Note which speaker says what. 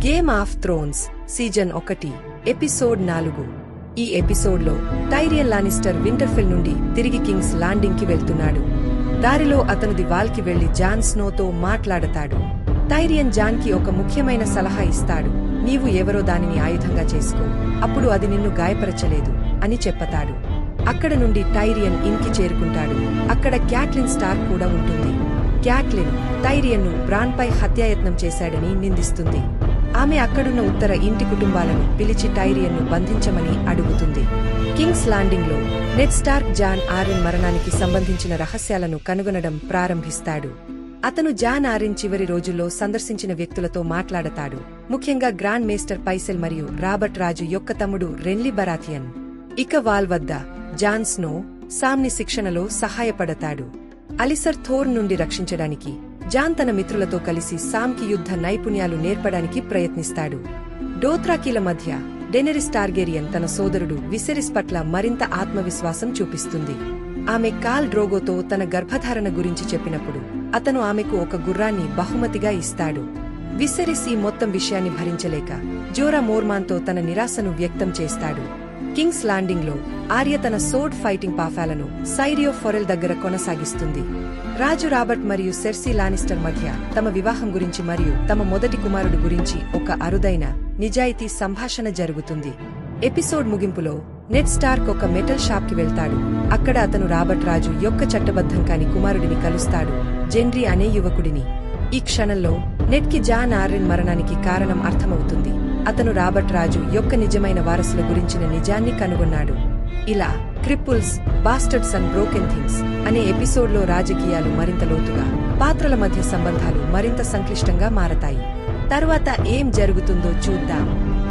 Speaker 1: Game of Thrones season 1 episode 4. ఈ ఎపిసోడ్లో Tyrian Lannister Winterfell నుండి తిరిగి కింగ్స్ ల్యాండింగ్ కి వెళ్తున్నాడు. దారిలో అతను ది వాల్ కి వెళ్లి జాన్ స్నోతో మాట్లాడతాడు. టైరియన్ జాన్ కి ఒక ముఖ్యమైన సలహా ఇస్తాడు. నీవు ఎవరో దానిని ఆయుధంగా చేసుకో, అప్పుడు అది నిన్ను గాయపరచలేదు అని చెప్పతాడు. అక్కడ నుండి టైరియన్ ఇన్కి చేరుకుంటాడు. అక్కడ క్యాట్లిన్ స్టార్క్ కూడా ఉంటుంది. క్యాట్లిన్ టైరియన్ ను బ్రాన్ పై హత్యాయత్నం చేశాడని నిందిస్తుంది. ఆమె అక్కడున్న ఉత్తర ఇంటి కుటుంబాలను పిలిచి టైరియన్ ను బంధించమని అడుగుతుంది. కింగ్స్ ల్యాండింగ్ లో నెడ్ స్టార్క్ జాన్ ఆర్యన్ మరణానికి సంబంధించిన రహస్యాలను కనుగొనడం ప్రారంభిస్తాడు. అతను జాన్ ఆర్యన్ చివరి రోజుల్లో సందర్శించిన వ్యక్తులతో మాట్లాడతాడు. ముఖ్యంగా గ్రాండ్ మేస్టర్ పైసెల్ మరియు రాబర్ట్ రాజు యొక్క తమ్ముడు రెన్లీ బరాథియన్. ఇక వాల్ వద్ద జాన్ స్నో సామ్ని శిక్షణలో సహాయపడతాడు. అలిసర్ థోర్న్ నుండి రక్షించడానికి జాన్ తన మిత్రులతో కలిసి సామ్కి యుద్ధ నైపుణ్యాలు నేర్పడానికి ప్రయత్నిస్తాడు. డోథ్రాకీల మధ్య డెనెరిస్ టార్గేరియన్ తన సోదరుడు విసెరిస్ పట్ల మరింత ఆత్మవిశ్వాసం చూపిస్తుంది. ఆమె కాల్ డ్రోగోతో తన గర్భధారణ గురించి చెప్పినప్పుడు అతను ఆమెకు ఒక గుర్రాన్ని బహుమతిగా ఇస్తాడు. విసెరిస్ ఈ మొత్తం విషయాన్ని భరించలేక జోరా మోర్మాన్తో తన నిరాశను వ్యక్తం చేస్తాడు. కింగ్స్ ల్యాండింగ్ లో ఆర్య తన సోర్డ్ ఫైటింగ్ పాఫాలను సైరియో ఫొరెల్ దగ్గర కొనసాగిస్తుంది. రాజు రాబర్ట్ మరియు సెర్సీ లానిస్టర్ మధ్య తమ వివాహం గురించి మరియు తమ మొదటి కుమారుడు గురించి ఒక అరుదైన నిజాయితీ సంభాషణ జరుగుతుంది. ఎపిసోడ్ ముగింపులో నెడ్ స్టార్క్ ఒక మెటల్ షాప్ కి వెళ్తాడు. అక్కడ అతను రాబర్ట్ రాజు యొక్క చట్టబద్ధం కాని కుమారుడిని కలుస్తాడు, జెన్రీ అనే యువకుడిని. ఈ క్షణంలో నెడ్ కి జాన్ ఆర్యన్ మరణానికి కారణం అర్థమవుతుంది. అతను రాబర్ట్ రాజు యొక్క నిజమైన వారసుల గురించిన నిజాన్ని కనుగొన్నాడు. ఇలా క్రిపుల్స్, బాస్టర్డ్స్ అండ్ బ్రోకెన్ థింగ్స్ అనే ఎపిసోడ్లో రాజకీయాలు మరింత లోతుగా, పాత్రల మధ్య సంబంధాలు మరింత సంక్లిష్టంగా మారతాయి. తరువాత ఏం జరుగుతుందో చూద్దాం.